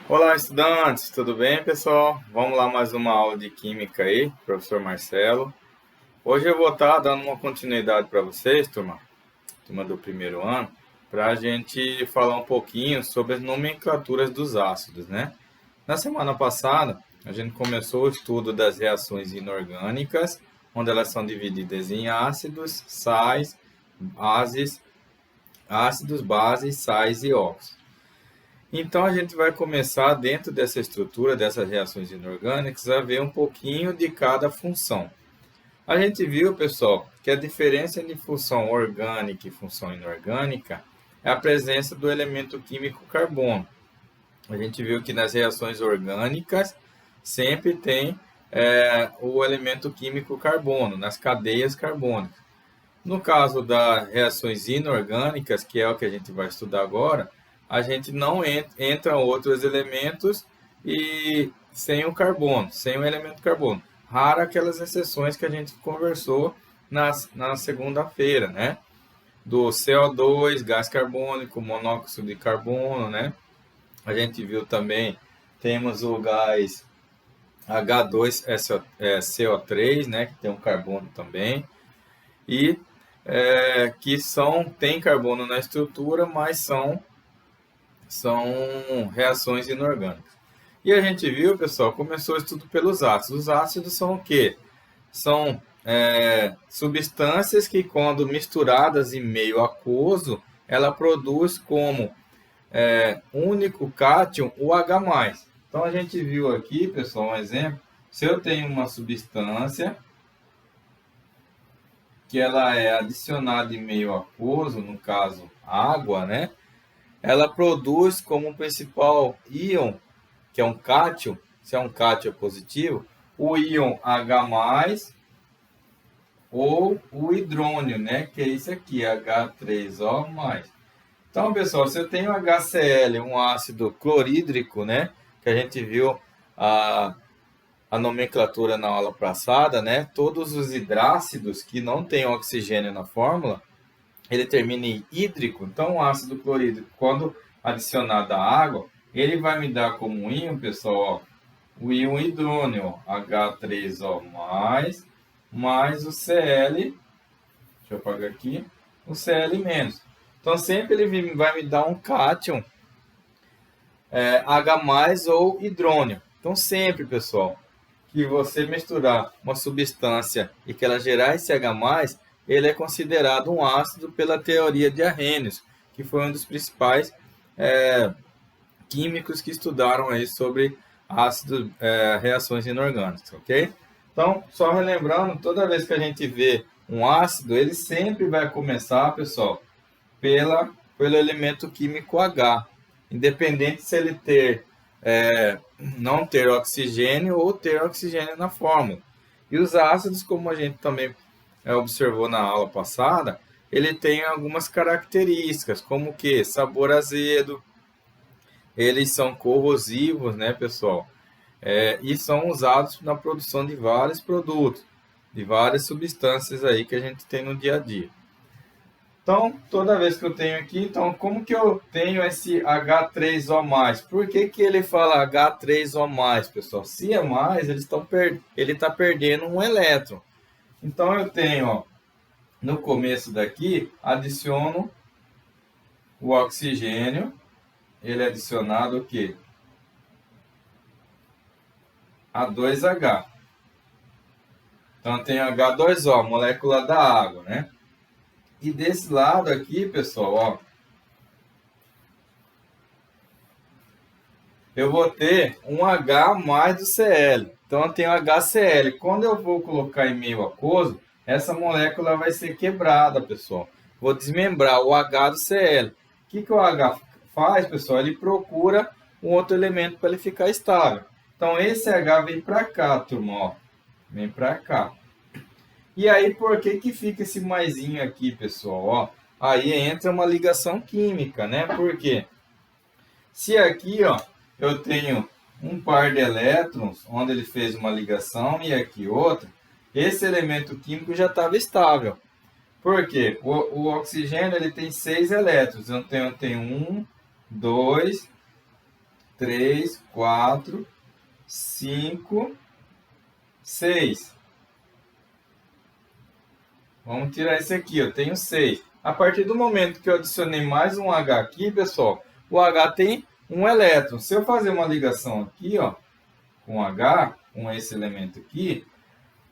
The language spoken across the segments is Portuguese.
Olá, estudantes, tudo bem, pessoal? Vamos lá mais uma aula de Química aí, professor Marcelo. Hoje eu vou estar dando uma continuidade para vocês, turma do primeiro ano, para a gente falar um pouquinho sobre as nomenclaturas dos ácidos, né? Na semana passada, a gente começou o estudo das reações inorgânicas, onde elas são divididas em ácidos, sais, bases, ácidos, bases, sais e óxidos. Então, a gente vai começar, dentro dessa estrutura, dessas reações inorgânicas, a ver um pouquinho de cada função. A gente viu, pessoal, que a diferença entre função orgânica e função inorgânica é a presença do elemento químico carbono. A gente viu que nas reações orgânicas sempre tem o elemento químico carbono, nas cadeias carbônicas. No caso das reações inorgânicas, que é o que a gente vai estudar agora, a gente não entra outros elementos e sem o carbono, sem o elemento carbono. Rara aquelas exceções que a gente conversou na segunda-feira, né? Do CO2, gás carbônico, monóxido de carbono, né? A gente viu também, temos o gás H2CO3, né? Que tem um carbono também. E que tem carbono na estrutura, mas são reações inorgânicas. E a gente viu, pessoal, começou o estudo pelos ácidos. Os ácidos são o quê? São substâncias que, quando misturadas em meio aquoso, ela produz como único cátion o H+. Então, a gente viu aqui, pessoal, um exemplo. Se eu tenho uma substância que ela é adicionada em meio aquoso, no caso, água, né? Ela produz como principal íon, que é um cátion, se é um cátion positivo, o íon H+, ou o hidrônio, né? Que é isso aqui, H3O+. Então, pessoal, se eu tenho HCl, um ácido clorídrico, né? Que a gente viu a nomenclatura na aula passada, né? Todos os hidrácidos que não têm oxigênio na fórmula, ele termina em hídrico. Então, o ácido clorídrico, quando adicionado à água, ele vai me dar como íon, pessoal, ó, o íon hidrônio, H3O+, mais o Cl, deixa eu apagar aqui, o Cl-. Então, sempre ele vai me dar um cátion, H+, ou hidrônio. Então, sempre, pessoal, que você misturar uma substância e que ela gerar esse H+, ele é considerado um ácido pela teoria de Arrhenius, que foi um dos principais químicos que estudaram aí sobre ácidos, reações inorgânicas, ok? Então, só relembrando, toda vez que a gente vê um ácido, ele sempre vai começar, pessoal, pelo elemento químico H, independente se ele não ter oxigênio ou ter oxigênio na fórmula. E os ácidos, como a gente também observou na aula passada, ele tem algumas características, como que sabor azedo, eles são corrosivos, né, pessoal? E são usados na produção de vários produtos, de várias substâncias aí que a gente tem no dia a dia. Então, toda vez que eu tenho aqui, então, como que eu tenho esse H3O+? Por que ele fala H3O+, pessoal? Se é mais, ele está perdendo um elétron. Então, eu tenho, ó, no começo daqui, adiciono o oxigênio. Ele é adicionado o quê? A2H. Então, eu tenho H2O, molécula da água, né? E desse lado aqui, pessoal, ó, eu vou ter um H mais do Cl. Então, eu tenho HCl. Quando eu vou colocar em meio aquoso, essa molécula vai ser quebrada, pessoal. Vou desmembrar o H do Cl. O que o H faz, pessoal? Ele procura um outro elemento para ele ficar estável. Então, esse H vem para cá, turma, ó. Vem para cá. E aí, por que fica esse maisinho aqui, pessoal? Ó, aí entra uma ligação química, né? Por quê? Se aqui, ó, eu tenho um par de elétrons, onde ele fez uma ligação, e aqui outra, esse elemento químico já estava estável. Por quê? O oxigênio ele tem 6 elétrons. Eu tenho 1, 2, 3, 4, 5, 6. Vamos tirar esse aqui, eu tenho 6. A partir do momento que eu adicionei mais um H aqui, pessoal, o H tem um elétron. Se eu fazer uma ligação aqui, ó, com H, com esse elemento aqui,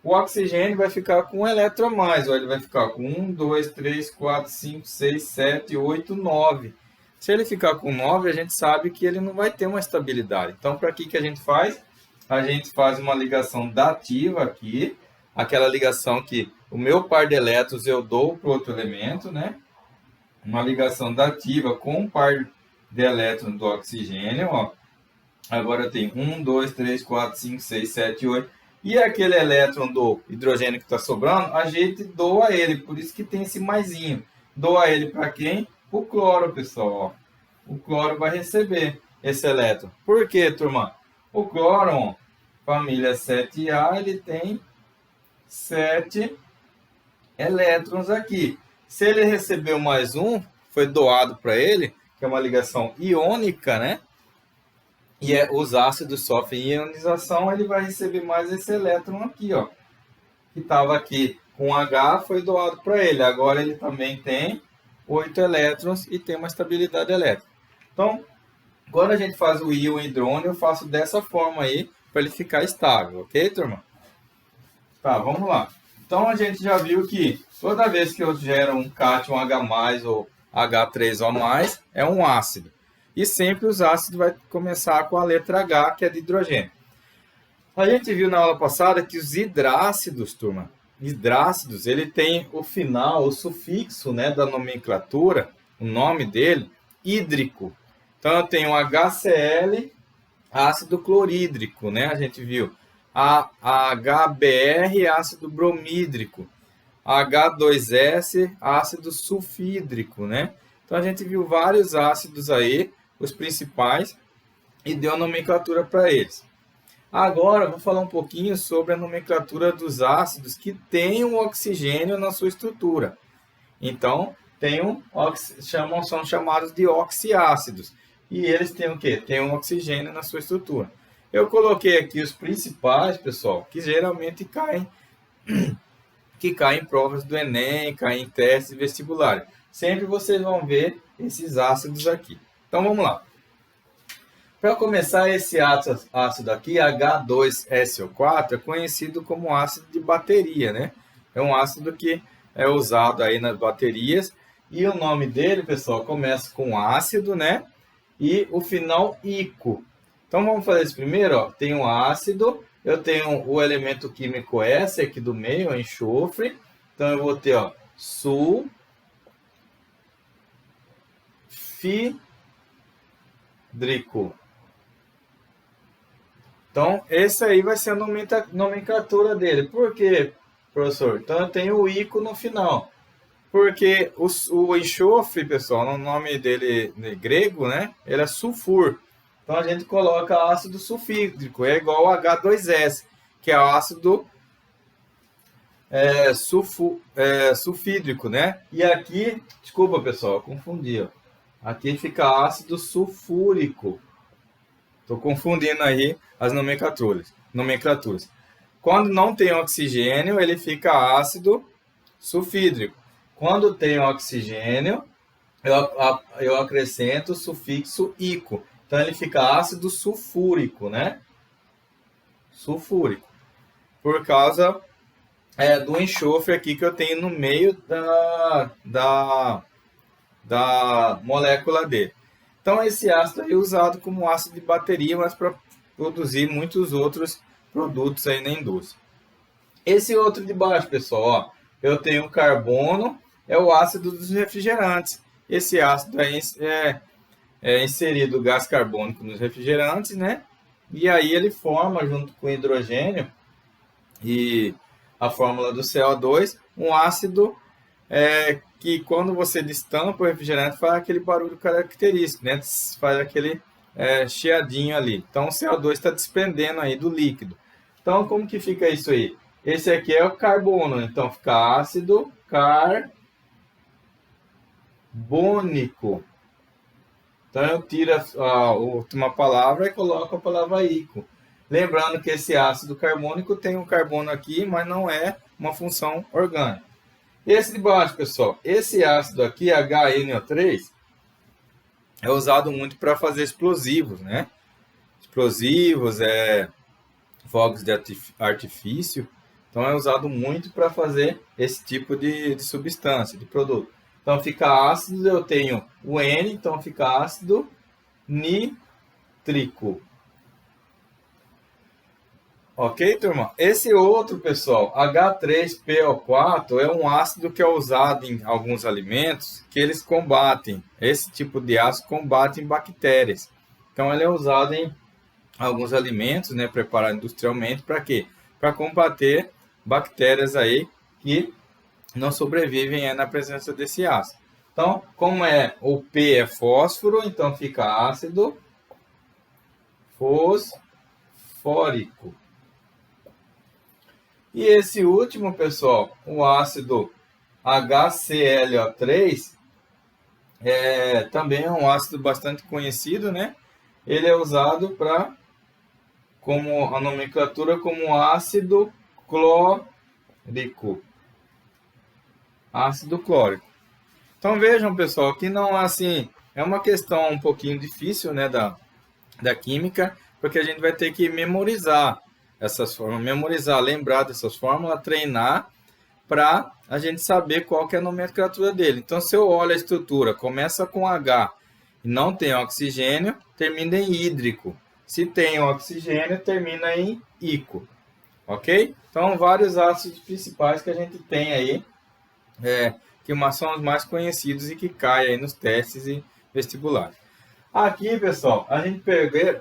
o oxigênio vai ficar com um elétron a mais. Ó, ele vai ficar com 1, 2, 3, 4, 5, 6, 7, 8, 9. Se ele ficar com 9, a gente sabe que ele não vai ter uma estabilidade. Então, para que a gente faz? A gente faz uma ligação dativa aqui, aquela ligação que o meu par de elétrons eu dou para outro elemento, né? Uma ligação dativa com o par de elétrons do oxigênio, ó. Agora eu tenho 1, 2, 3, 4, 5, 6, 7, 8. E aquele elétron do hidrogênio que está sobrando, a gente doa ele. Por isso que tem esse maisinho. Doa ele para quem? O cloro, pessoal. Ó. O cloro vai receber esse elétron. Por quê, turma? O cloro, ó, família 7A, ele tem 7 elétrons aqui. Se ele recebeu mais um, foi doado para ele, que é uma ligação iônica, né? E os ácidos sofrem ionização, ele vai receber mais esse elétron aqui, ó. Que estava aqui com H, foi doado para ele. Agora ele também tem 8 elétrons e tem uma estabilidade elétrica. Então, quando a gente faz o íon hidrônio, eu faço dessa forma aí, para ele ficar estável, ok, turma? Tá, vamos lá. Então, a gente já viu que toda vez que eu gero um cátion H+, ou H3O+, é um ácido. E sempre os ácidos vai começar com a letra H, que é de hidrogênio. A gente viu na aula passada que os hidrácidos, turma, hidrácidos, ele tem o final, o sufixo, né, da nomenclatura, o nome dele, hídrico. Então, eu tenho HCl, ácido clorídrico, né, a gente viu. A HBr, ácido bromídrico. H2S, ácido sulfídrico, né? Então, a gente viu vários ácidos aí, os principais, e deu a nomenclatura para eles. Agora, eu vou falar um pouquinho sobre a nomenclatura dos ácidos que têm um oxigênio na sua estrutura. Então, são chamados de oxiácidos. E eles têm o quê? Tem um oxigênio na sua estrutura. Eu coloquei aqui os principais, pessoal, que geralmente caem em provas do Enem, caem em testes vestibulares. Sempre vocês vão ver esses ácidos aqui. Então, vamos lá. Para começar, esse ácido aqui, H2SO4, é conhecido como ácido de bateria, né? É um ácido que é usado aí nas baterias. E o nome dele, pessoal, começa com ácido, né? E o final ico. Então, vamos fazer isso primeiro, ó. Tem um ácido, eu tenho o elemento químico S aqui do meio, enxofre. Então, eu vou ter, ó, sulfídrico. Então, esse aí vai ser a nomenclatura dele. Por quê, professor? Então, eu tenho o ico no final. Porque o enxofre, pessoal, no nome dele grego, né? Ele é sulfur. Então, a gente coloca ácido sulfídrico. É igual ao H2S, que é o ácido sulfídrico, né? E aqui, desculpa, pessoal, eu confundi, ó. Aqui fica ácido sulfúrico. Estou confundindo aí as nomenclaturas. Quando não tem oxigênio, ele fica ácido sulfídrico. Quando tem oxigênio, eu acrescento o sufixo ico. Então, ele fica ácido sulfúrico, né? Sulfúrico. Por causa do enxofre aqui que eu tenho no meio da molécula dele. Então, esse ácido é usado como ácido de bateria, mas para produzir muitos outros produtos aí na indústria. Esse outro de baixo, pessoal, ó, eu tenho o carbono, é o ácido dos refrigerantes. Esse ácido é inserido o gás carbônico nos refrigerantes, né? E aí ele forma, junto com o hidrogênio e a fórmula do CO2, um ácido que quando você destampa o refrigerante faz aquele barulho característico, né? Faz aquele chiadinho ali. Então o CO2 está desprendendo aí do líquido. Então como que fica isso aí? Esse aqui é o carbono, então fica ácido carbônico. Então eu tiro a última palavra e coloco a palavra ico. Lembrando que esse ácido carbônico tem um carbono aqui, mas não é uma função orgânica. Esse de baixo, pessoal, esse ácido aqui, HNO3, é usado muito para fazer explosivos, né? Explosivos, fogos de artifício. Então é usado muito para fazer esse tipo de substância, de produto. Então fica ácido, eu tenho o N, então fica ácido nítrico. Ok, turma? Esse outro, pessoal, H3PO4, é um ácido que é usado em alguns alimentos que eles combatem. Esse tipo de ácido combate bactérias. Então ele é usado em alguns alimentos, né, preparados industrialmente, para quê? Para combater bactérias aí que não sobrevivem na presença desse ácido. Então, como o P é fósforo, então fica ácido fosfórico. E esse último, pessoal, o ácido HClO3, também é um ácido bastante conhecido, né? Ele é usado como a nomenclatura como ácido clórico. Ácido clórico. Então vejam, pessoal, que não assim, é uma questão um pouquinho difícil, né, da química, porque a gente vai ter que memorizar essas fórmulas, lembrar dessas fórmulas, treinar para a gente saber qual que é a nomenclatura dele. Então, se eu olho a estrutura, começa com H e não tem oxigênio, termina em hídrico. Se tem oxigênio, termina em ico. Ok? Então, vários ácidos principais que a gente tem aí, que são os mais conhecidos e que caem aí nos testes e vestibulares. Aqui, pessoal, a gente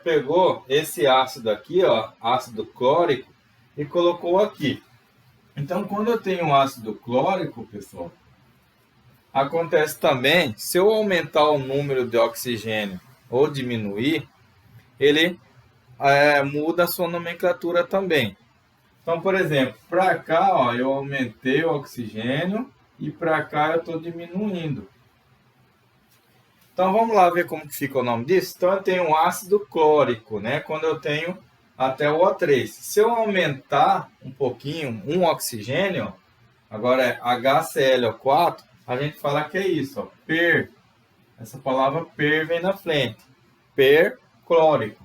pegou esse ácido aqui, ó, ácido clórico, e colocou aqui. Então, quando eu tenho um ácido clórico, pessoal, acontece também, se eu aumentar o número de oxigênio ou diminuir, ele muda a sua nomenclatura também. Então, por exemplo, para cá, ó, eu aumentei o oxigênio e para cá eu estou diminuindo. Então, vamos lá ver como que fica o nome disso. Então, eu tenho um ácido clórico, né? Quando eu tenho até o O3. Se eu aumentar um pouquinho, um oxigênio, agora é HClO4, a gente fala que é isso, ó, per. Essa palavra per vem na frente. Perclórico.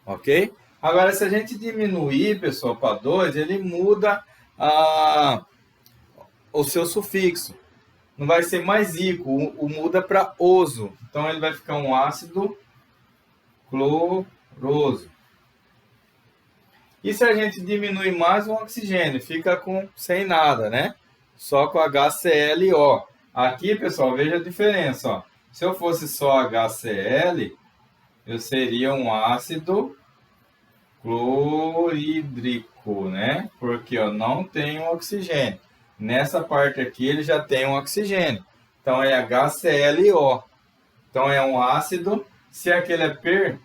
Ok? Agora, se a gente diminuir, pessoal, para 2, ele muda o seu sufixo. Não vai ser mais ico, muda para oso. Então, ele vai ficar um ácido cloroso. E se a gente diminuir mais um oxigênio, fica sem nada, né? Só com HClO. Aqui, pessoal, veja a diferença. Ó. Se eu fosse só HCl, eu seria um ácido clorídrico, né? Porque eu não tenho oxigênio. Nessa parte aqui ele já tem um oxigênio. Então é HClO. Então é um ácido. Se aquele é per,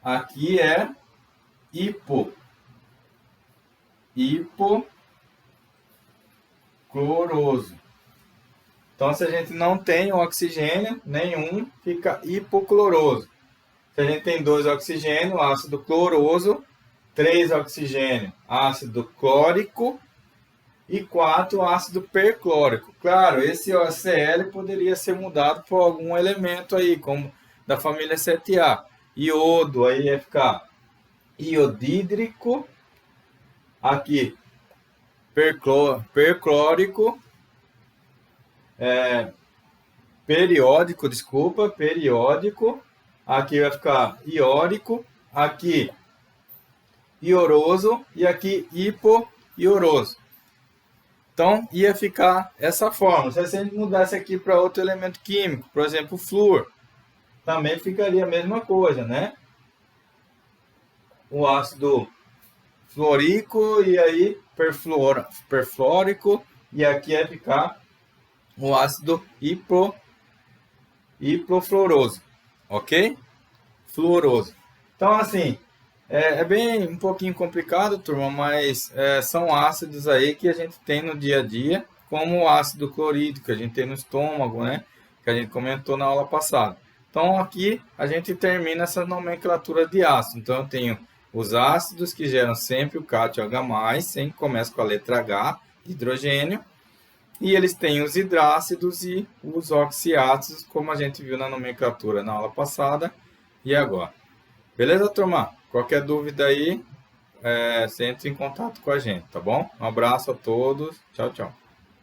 aqui é hipocloroso. Então se a gente não tem oxigênio nenhum, fica hipocloroso. Se a gente tem 2 oxigênios, ácido cloroso, 3 oxigênio, ácido clórico e 4 ácido perclórico. Claro, esse OCl poderia ser mudado por algum elemento aí, como da família 7A. Iodo, aí ia ficar iodídrico, aqui perclórico, periódico, aqui vai ficar iórico, aqui ioroso e aqui hipoioroso. Então, ia ficar essa forma. Se a gente mudasse aqui para outro elemento químico, por exemplo, flúor, também ficaria a mesma coisa, né? O ácido fluoríco e aí perfluórico, e aqui ia ficar o ácido hipofluoroso, ok? Fluoroso. Então, assim, é bem um pouquinho complicado, turma, mas são ácidos aí que a gente tem no dia a dia como o ácido clorídrico que a gente tem no estômago, né? Que a gente comentou na aula passada. Então, aqui a gente termina essa nomenclatura de ácido. Então, eu tenho os ácidos que geram sempre o cátio H+, sempre começa com a letra H, hidrogênio. E eles têm os hidrácidos e os oxiácidos, como a gente viu na nomenclatura na aula passada e agora. Beleza, turma? Qualquer dúvida aí, você entra em contato com a gente, tá bom? Um abraço a todos. Tchau, tchau.